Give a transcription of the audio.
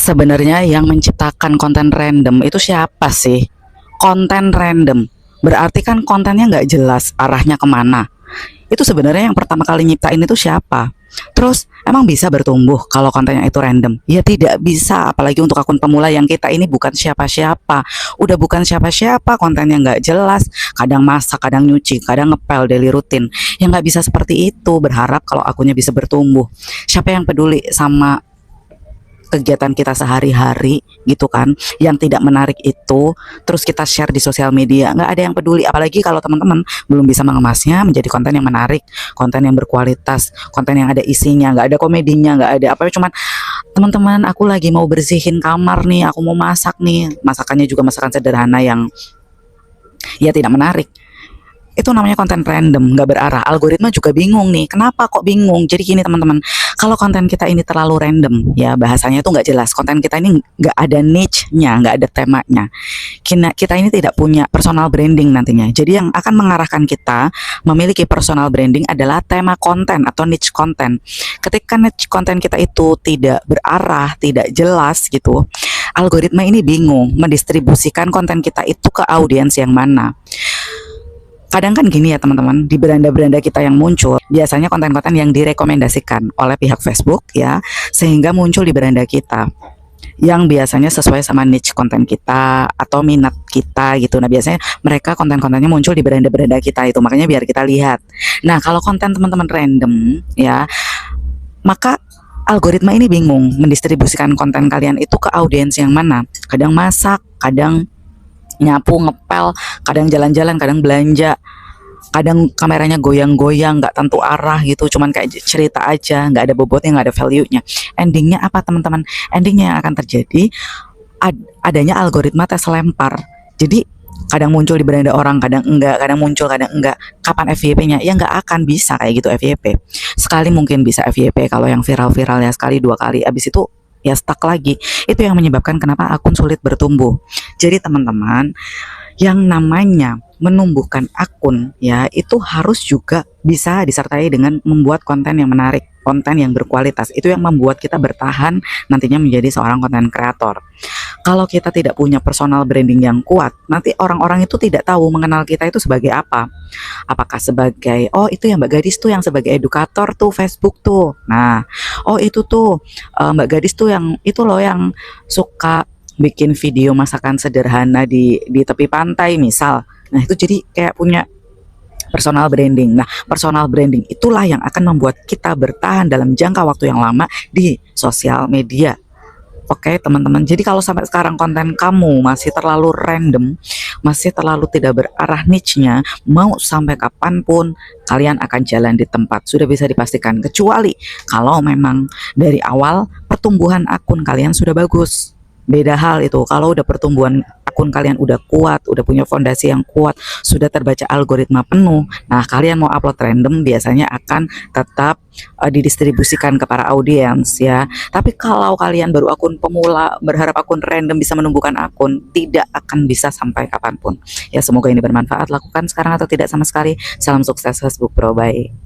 Sebenarnya yang menciptakan konten random itu siapa sih? Konten random berarti kan kontennya nggak jelas arahnya kemana. Itu sebenarnya yang pertama kali nyiptain itu siapa? Terus emang bisa bertumbuh kalau kontennya itu random? Ya tidak bisa, apalagi untuk akun pemula yang kita ini bukan siapa-siapa. Udah bukan siapa-siapa, kontennya nggak jelas, kadang masak, kadang nyuci, kadang ngepel daily rutin. Ya nggak bisa seperti itu, berharap kalau akunnya bisa bertumbuh. Siapa yang peduli sama kegiatan kita sehari-hari gitu kan, yang tidak menarik itu terus kita share di sosial media, nggak ada yang peduli. Apalagi kalau teman-teman belum bisa mengemasnya menjadi konten yang menarik, konten yang berkualitas, konten yang ada isinya, nggak ada komedinya, nggak ada apa, cuman teman-teman aku lagi mau bersihin kamar nih, aku mau masak nih, masakannya juga masakan sederhana yang ya tidak menarik. Itu namanya konten random, nggak berarah. Algoritma juga bingung nih, kenapa kok bingung? Jadi gini teman-teman, kalau konten kita ini terlalu random, ya bahasanya itu nggak jelas, konten kita ini nggak ada niche-nya, nggak ada temanya, kita ini tidak punya personal branding nantinya. Jadi yang akan mengarahkan kita memiliki personal branding adalah tema konten atau niche konten. Ketika niche konten kita itu tidak berarah, tidak jelas gitu, algoritma ini bingung mendistribusikan konten kita itu ke audiens yang mana. Kadang kan gini ya teman-teman, di beranda-beranda kita yang muncul biasanya konten-konten yang direkomendasikan oleh pihak Facebook ya, sehingga muncul di beranda kita yang biasanya sesuai sama niche konten kita atau minat kita gitu. Nah biasanya mereka konten-kontennya muncul di beranda-beranda kita itu, makanya biar kita lihat. Nah kalau konten teman-teman random ya, maka algoritma ini bingung mendistribusikan konten kalian itu ke audiens yang mana. Kadang masak, kadang nyapu, ngepel, kadang jalan-jalan, kadang belanja, kadang kameranya goyang-goyang, nggak tentu arah gitu, cuman kayak cerita aja, nggak ada bobotnya, nggak ada value-nya. Endingnya apa teman-teman? Endingnya yang akan terjadi adanya algoritma tes lempar. Jadi kadang muncul di beranda orang, kadang enggak, kadang muncul, kadang enggak. Kapan FYP-nya? Ya nggak akan bisa kayak gitu FYP. Sekali mungkin bisa FYP kalau yang viral-viral ya, sekali dua kali, abis itu ya stuck lagi. Itu yang menyebabkan kenapa akun sulit bertumbuh. Jadi teman-teman, yang namanya menumbuhkan akun ya itu harus juga bisa disertai dengan membuat konten yang menarik, konten yang berkualitas. Itu yang membuat kita bertahan nantinya menjadi seorang konten kreator. Kalau kita tidak punya personal branding yang kuat, nanti orang-orang itu tidak tahu mengenal kita itu sebagai apa. Apakah sebagai, oh itu yang Mbak Gadis tuh yang sebagai edukator tuh Facebook tuh. Nah, oh itu tuh Mbak Gadis tuh yang itu loh yang suka bikin video masakan sederhana di tepi pantai misal. Nah, itu jadi kayak punya personal branding. Nah, personal branding itulah yang akan membuat kita bertahan dalam jangka waktu yang lama di sosial media. Oke, teman-teman. Jadi kalau sampai sekarang konten kamu masih terlalu random, masih terlalu tidak berarah niche-nya, mau sampai kapanpun kalian akan jalan di tempat. Sudah bisa dipastikan. Kecuali kalau memang dari awal pertumbuhan akun kalian sudah bagus. Beda hal itu. Kalau udah pertumbuhan akun kalian udah kuat, udah punya fondasi yang kuat, sudah terbaca algoritma penuh. Nah, kalian mau upload random biasanya akan tetap didistribusikan ke para audiens ya. Tapi kalau kalian baru akun pemula berharap akun random bisa menumbuhkan akun, tidak akan bisa sampai kapanpun. Ya semoga ini bermanfaat. Lakukan sekarang atau tidak sama sekali. Salam sukses Facebook Pro, bye.